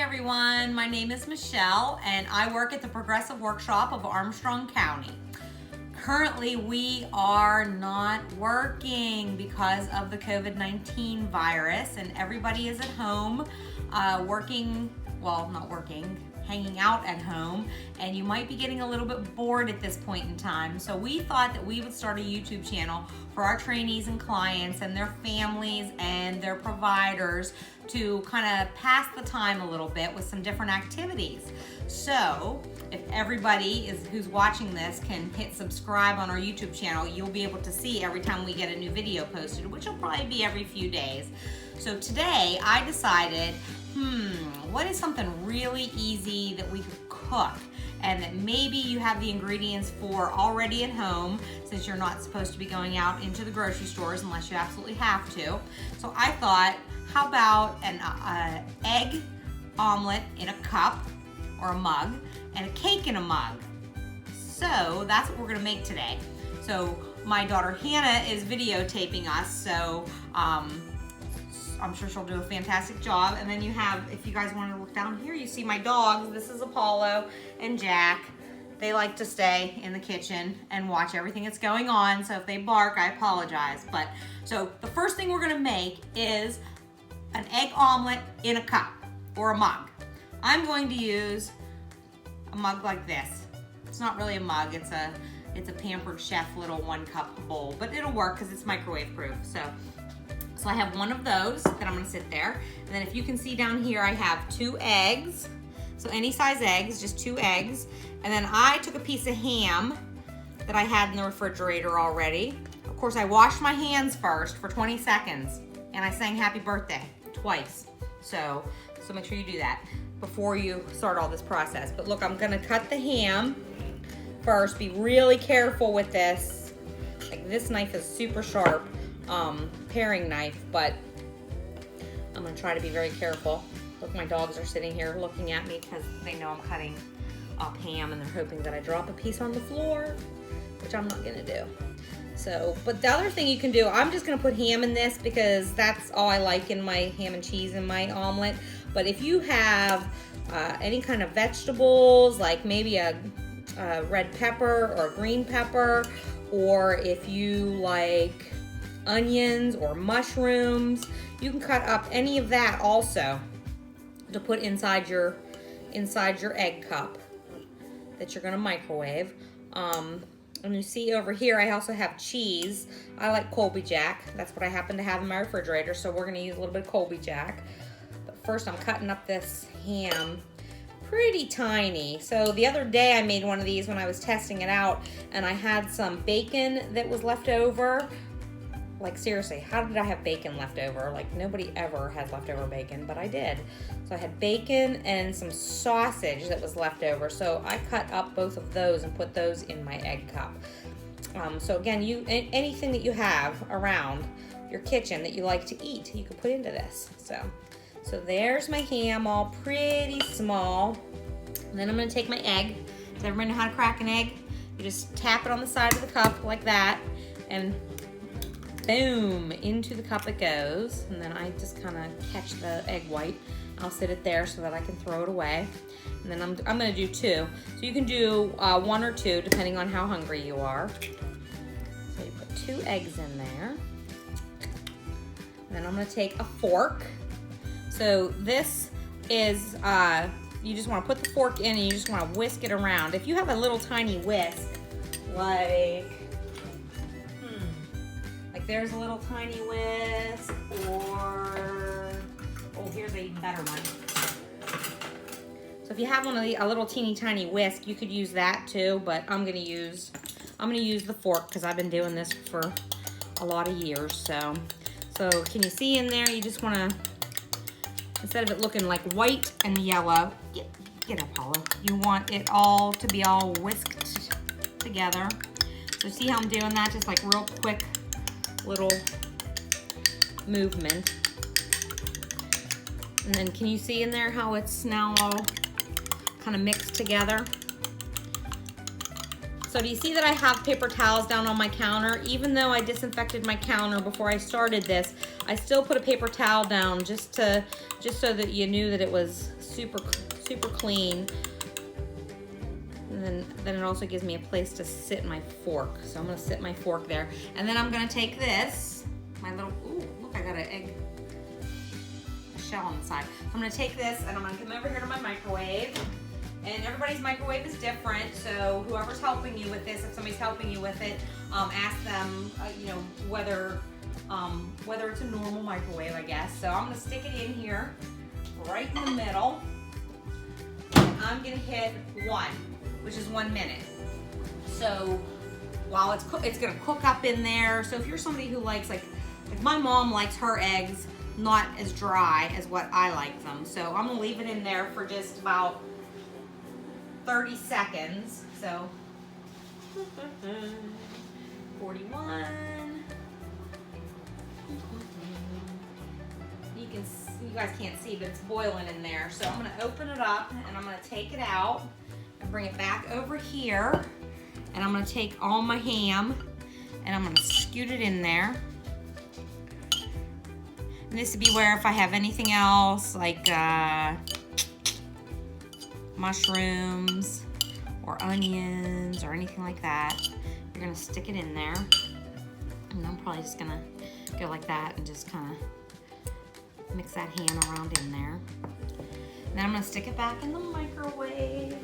everyone, my name is Michelle and I work at the Progressive Workshop of Armstrong County. Currently we are not working because of the COVID-19 virus and everybody is at home hanging out at home, and you might be getting a little bit bored at this point in time. So we thought that we would start a YouTube channel for our trainees and clients and their families and their providers to kind of pass the time a little bit with some different activities. So if everybody who's watching this can hit subscribe on our YouTube channel, you'll be able to see every time we get a new video posted, which will probably be every few days. So today I decided, what is something really easy that we could cook and that maybe you have the ingredients for already at home, since you're not supposed to be going out into the grocery stores unless you absolutely have to. So I thought, how about an egg omelet in a cup or a mug and a cake in a mug? So that's what we're gonna make today. So my daughter Hannah is videotaping us, so I'm sure she'll do a fantastic job. And then you have, if you guys want to look down here, you see my dogs. This is Apollo and Jack. They like to stay in the kitchen and watch everything that's going on. So if they bark, I apologize. But so the first thing we're gonna make is an egg omelet in a cup or a mug. I'm going to use a mug like this. It's not really a mug, it's a Pampered Chef little 1-cup bowl, but it'll work because it's microwave proof. So I have one of those that I'm gonna sit there. And then if you can see down here, I have 2 eggs. So any size eggs, just 2 eggs. And then I took a piece of ham that I had in the refrigerator already. Of course, I washed my hands first for 20 seconds and I sang happy birthday twice. So make sure you do that before you start all this process. But look, I'm gonna cut the ham first. Be really careful with this. Like, this knife is super sharp. Paring knife, but I'm gonna try to be very careful. Look, my dogs are sitting here looking at me because they know I'm cutting up ham and they're hoping that I drop a piece on the floor, which I'm not gonna do. So, but the other thing you can do, I'm just gonna put ham in this because that's all I like in my ham and cheese in my omelet. But if you have any kind of vegetables, like maybe a red pepper or a green pepper, or if you like onions or mushrooms, you can cut up any of that also to put inside your egg cup that you're gonna microwave. And you see over here, I also have cheese. I like Colby Jack. That's what I happen to have in my refrigerator, so we're gonna use a little bit of Colby Jack. But first I'm cutting up this ham pretty tiny. So the other day I made one of these when I was testing it out, and I had some bacon that was left over. Like, seriously, how did I have bacon left over? Like, nobody ever has leftover bacon, but I did. So I had bacon and some sausage that was left over. So I cut up both of those and put those in my egg cup. So again, anything that you have around your kitchen that you like to eat, you can put into this. So there's my ham, all pretty small. And then I'm gonna take my egg. Does everybody know how to crack an egg? You just tap it on the side of the cup like that, and boom, into the cup it goes. And then I just kind of catch the egg white. I'll sit it there so that I can throw it away. And then I'm gonna do 2. So you can do 1 or 2 depending on how hungry you are. So you put 2 eggs in there. And then I'm gonna take a fork. So this is, you just wanna put the fork in and you just wanna whisk it around. If you have a little tiny whisk, like there's a little tiny whisk, or, oh, here's a even better one. So if you have a little teeny tiny whisk, you could use that too, but I'm gonna use the fork because I've been doing this for a lot of years. So can you see in there, you just wanna, instead of it looking like white and yellow, get up, Paula. You want it all to be all whisked together. So see how I'm doing that? Just like real quick little movement. And then can you see in there how it's now all kind of mixed together? So do you see that I have paper towels down on my counter? Even though I disinfected my counter before I started this, I still put a paper towel down just so that you knew that it was super clean. And then it also gives me a place to sit my fork. So I'm gonna sit my fork there. And then I'm gonna take this, my little, ooh, look, I got an egg, a shell on the side. I'm gonna take this and I'm gonna come over here to my microwave. And everybody's microwave is different, so whoever's helping you with this, if somebody's helping you with it, ask them, you know, whether it's a normal microwave, I guess. So I'm gonna stick it in here, right in the middle. And I'm gonna hit 1, which is 1 minute. So while it's gonna cook up in there. So if you're somebody who likes, like my mom likes her eggs not as dry as what I like them. So I'm gonna leave it in there for just about 30 seconds. So 41. You guys can't see, but it's boiling in there. So I'm gonna open it up and I'm gonna take it out and bring it back over here. And I'm gonna take all my ham and I'm gonna scoot it in there. And this would be where if I have anything else like mushrooms or onions or anything like that, you're gonna stick it in there. And I'm probably just gonna go like that and just kind of mix that ham around in there. And then I'm gonna stick it back in the microwave.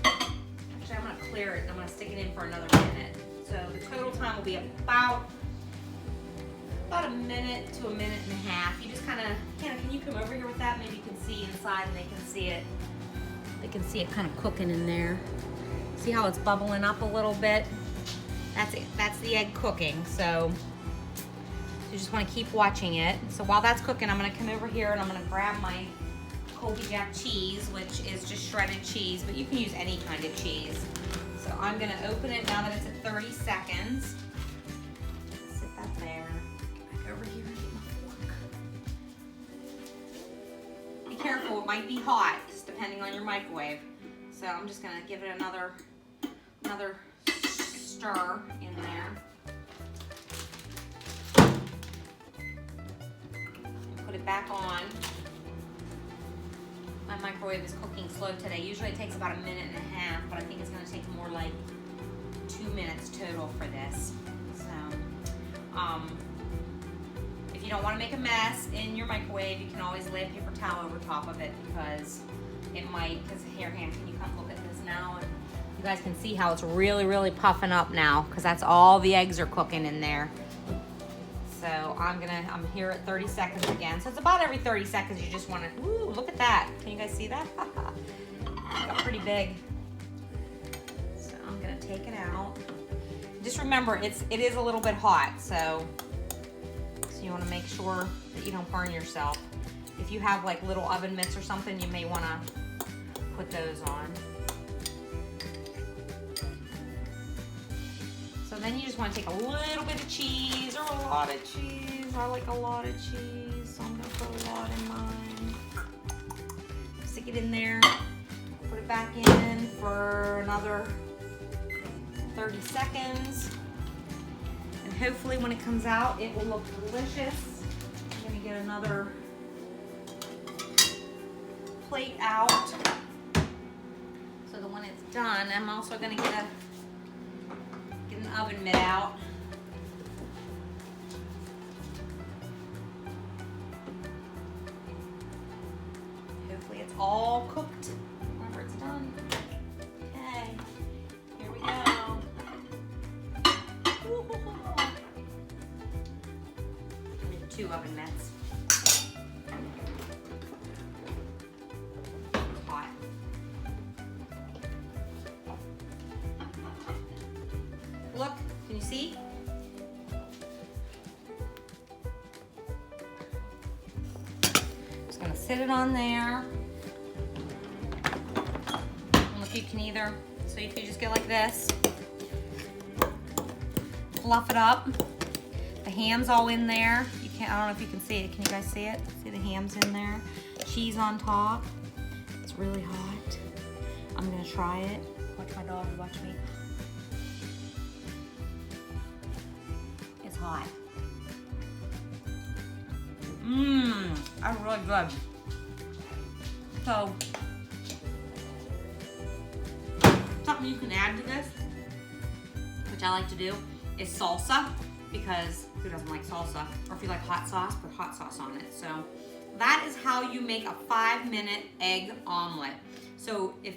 Actually, I'm gonna clear it and I'm gonna stick it in for another minute. So the total time will be about a minute to a minute and a half. You just kind of, Hannah, can you come over here with that? Maybe you can see inside and they can see it. They can see it kind of cooking in there. See how it's bubbling up a little bit? That's it. That's the egg cooking. So you just want to keep watching it. So while that's cooking, I'm going to come over here and I'm going to grab my Colby Jack cheese, which is just shredded cheese, but you can use any kind of cheese. So I'm going to open it now that it's at 30 seconds. Sit that there. Get back over here and get my fork. Be careful, it might be hot, just depending on your microwave. So I'm just going to give it another stir in there. Put it back on. My microwave is cooking slow today. Usually it takes about a minute and a half, but I think it's going to take more like 2 minutes total for this. So, if you don't want to make a mess in your microwave, you can always lay a paper towel over top of it because it might, because here, Han, can you come look at this now? And you guys can see how it's really puffing up now because that's all the eggs are cooking in there. So I'm here at 30 seconds again. So it's about every 30 seconds you just want to, ooh, look at that. Can you guys see that? It got pretty big. So I'm gonna take it out. Just remember, it is a little bit hot, so you want to make sure that you don't burn yourself. If you have like little oven mitts or something, you may want to put those on. So then you just want to take a little bit of cheese or a lot of cheese. I like a lot of cheese, so I'm going to put a lot in mine. Stick it in there, put it back in for another 30 seconds. And hopefully when it comes out, it will look delicious. I'm going to get another plate out. So that when it's done, I'm also going to get an oven mitt out. Hopefully it's all cooked whenever it's done. Okay, here we go. I need 2 oven mitts. It's hot. Look, can you see? Just gonna sit it on there. And look, you can either, so you can just get like this, fluff it up. The ham's all in there. You can't, I don't know if you can see it. Can you guys see it? See the ham's in there. Cheese on top. It's really hot. I'm gonna try it. Watch my dog, watch me. Hot. That's really good. So, something you can add to this, which I like to do, is salsa, because who doesn't like salsa? Or if you like hot sauce, put hot sauce on it. So that is how you make a 5-minute egg omelet. So if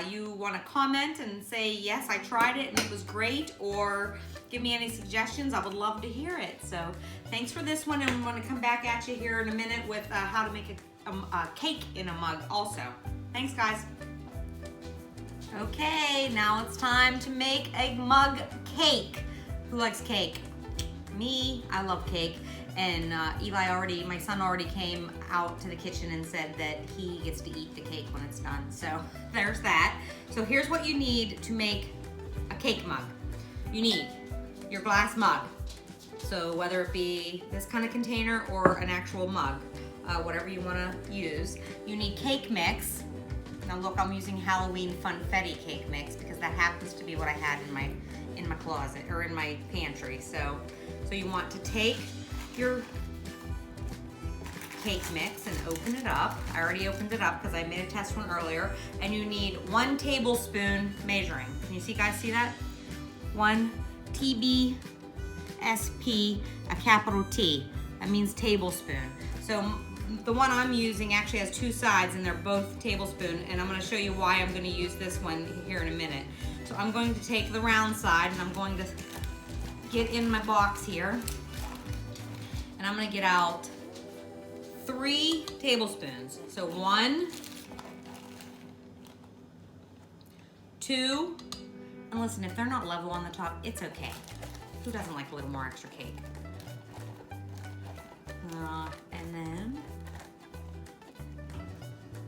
you want to comment and say, yes, I tried it and it was great, or give me any suggestions, I would love to hear it. So thanks for this one, and I'm going to come back at you here in a minute with how to make a cake in a mug also. Thanks, guys. Okay, now it's time to make a mug cake. Who likes cake? Me, I love cake. And my son already came out to the kitchen and said that he gets to eat the cake when it's done. So there's that. So here's what you need to make a cake mug. You need your glass mug. So whether it be this kind of container or an actual mug, whatever you want to use. You need cake mix. Now look, I'm using Halloween Funfetti cake mix because that happens to be what I had in my closet or in my pantry. So you want to take your cake mix and open it up. I already opened it up because I made a test one earlier. And you need 1 tablespoon measuring. Can you guys see that? 1 TBSP, a capital T. That means tablespoon. So the one I'm using actually has 2 sides and they're both tablespoon, and I'm going to show you why I'm going to use this one here in a minute. So I'm going to take the round side and I'm going to get in my box here, and I'm going to get out 3 tablespoons. So 1, 2, and listen, if they're not level on the top, it's okay. Who doesn't like a little more extra cake? And then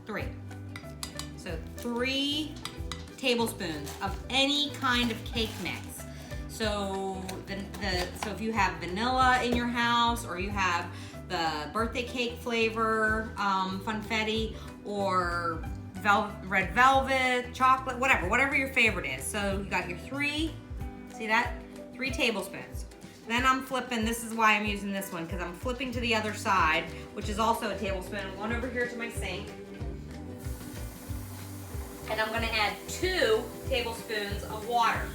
3. So 3 tablespoons of any kind of cake mix. So so if you have vanilla in your house, or you have the birthday cake flavor, Funfetti, or red velvet, chocolate, whatever your favorite is. So you got your 3, see that? 3 tablespoons. Then I'm flipping, this is why I'm using this one, because I'm flipping to the other side, which is also a tablespoon. I'm going over here to my sink. And I'm gonna add 2 tablespoons of water.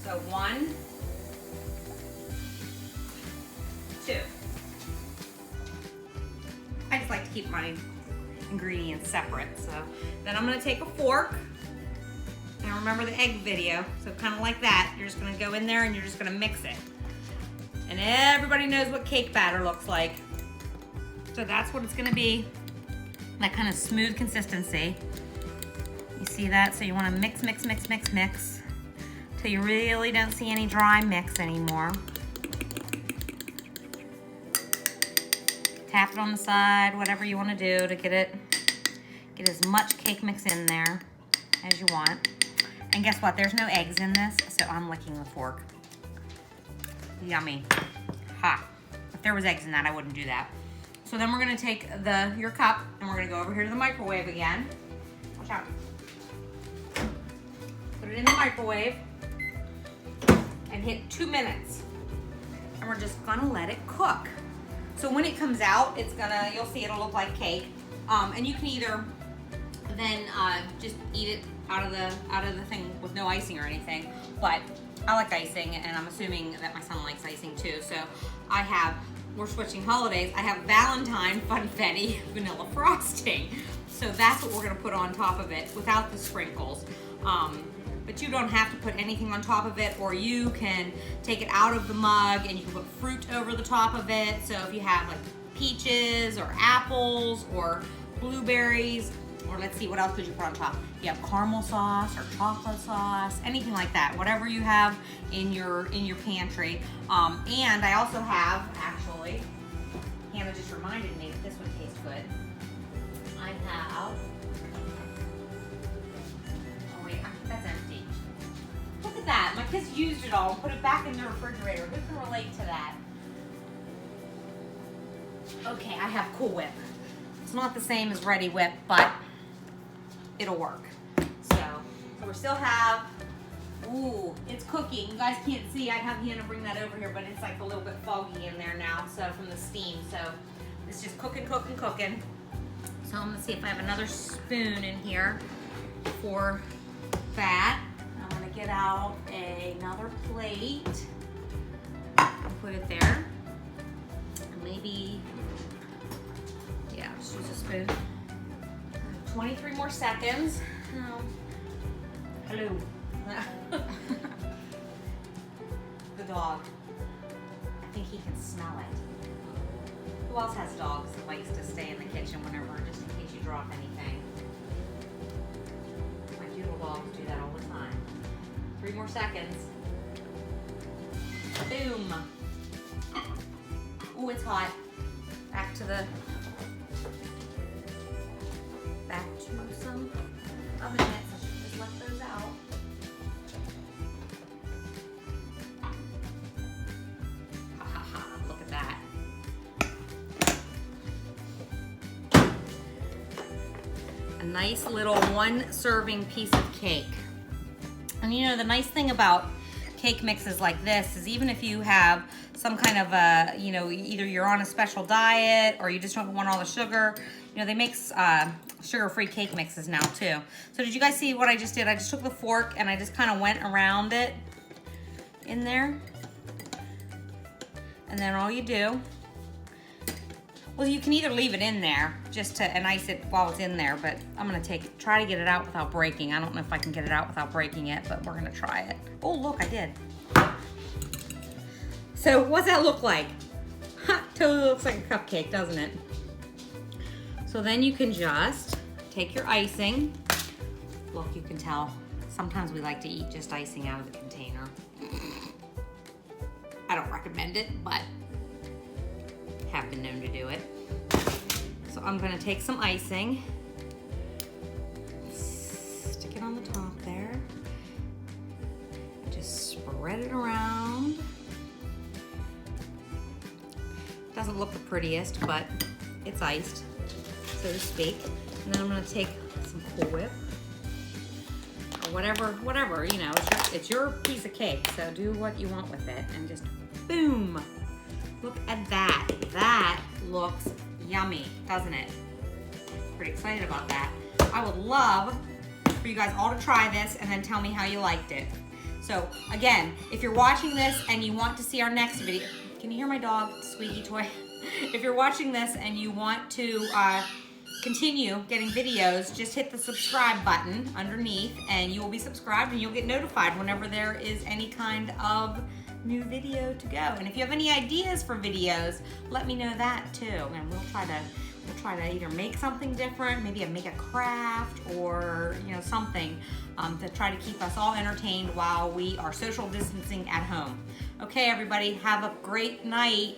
So 1, 2. I just like to keep my ingredients separate. So then I'm gonna take a fork. And remember the egg video, so kind of like that. You're just gonna go in there and you're just gonna mix it. And everybody knows what cake batter looks like. So that's what it's gonna be, that kind of smooth consistency. You see that? So you wanna mix, mix, mix, mix, mix, till you really don't see any dry mix anymore. Tap it on the side, whatever you wanna do to get as much cake mix in there as you want. And guess what? There's no eggs in this, so I'm licking the fork. Yummy. Ha. If there was eggs in that, I wouldn't do that. So then we're gonna take your cup and we're gonna go over here to the microwave again. Watch out. Put it in the microwave and hit 2 minutes. And we're just gonna let it cook. So when it comes out, you'll see it'll look like cake. And you can either then just eat it out of the thing with no icing or anything, but I like icing, and I'm assuming that my son likes icing too. So we're switching holidays. I have Valentine Funfetti vanilla frosting. So that's what we're gonna put on top of it without the sprinkles. But you don't have to put anything on top of it, or you can take it out of the mug and you can put fruit over the top of it. So if you have like peaches or apples or blueberries, or let's see, what else could you put on top? You have caramel sauce or chocolate sauce, anything like that, whatever you have in your pantry. And I also have, actually, Hannah just reminded me that this one tastes good. I have, oh wait, that's empty. Look at that, my kids used it all and put it back in the refrigerator. Who can relate to that? Okay, I have Cool Whip. It's not the same as Ready Whip, but it'll work. So we still have, ooh, it's cooking. You guys can't see, I'd have Hannah bring that over here, but it's like a little bit foggy in there now, so from the steam. So it's just cooking, cooking, cooking. So I'm gonna see if I have another spoon in here for that. I'm gonna get out another plate and put it there. And maybe, yeah, just use a spoon. 23 more seconds. Hello. The dog. I think he can smell it. Who else has dogs that likes to stay in the kitchen whenever, just in case you drop anything? My doodle dogs do that all the time. 3 more seconds. Boom. Ooh, it's hot. Back to some oven mitts. I should just let those out. Look at that. A nice little 1 serving piece of cake. And you know, the nice thing about cake mixes like this is even if you have some kind of a, you know, either you're on a special diet or you just don't want all the sugar, you know, they make sugar-free cake mixes now too. So did you guys see what I just did? I just took the fork and I just kind of went around it in there. And then all you do, well, you can either leave it in there just to ice it while it's in there, but I'm gonna try to get it out without breaking. I don't know if I can get it out without breaking it, but we're gonna try it. Oh, look, I did. So what's that look like? Ha, totally looks like a cupcake, doesn't it? So then you can just take your icing. Look, you can tell, sometimes we like to eat just icing out of the container. I don't recommend it, but have been known to do it. So I'm gonna take some icing, stick it on the top there, and just spread it around. Doesn't look the prettiest, but it's iced, so to speak. And then I'm gonna take some Cool Whip, or whatever, you know, it's your piece of cake, so do what you want with it, and just boom. Look at that. That looks yummy, doesn't it? Pretty excited about that. I would love for you guys all to try this and then tell me how you liked it. So again, if you're watching this and you want to see our next video, can you hear my dog, Squeaky Toy? If you're watching this and you want to continue getting videos, just hit the subscribe button underneath and you will be subscribed and you'll get notified whenever there is any kind of new video to go. And if you have any ideas for videos, let me know that too. And we'll try to either make something different, maybe make a craft or, you know, something to try to keep us all entertained while we are social distancing at home. Okay, everybody, have a great night.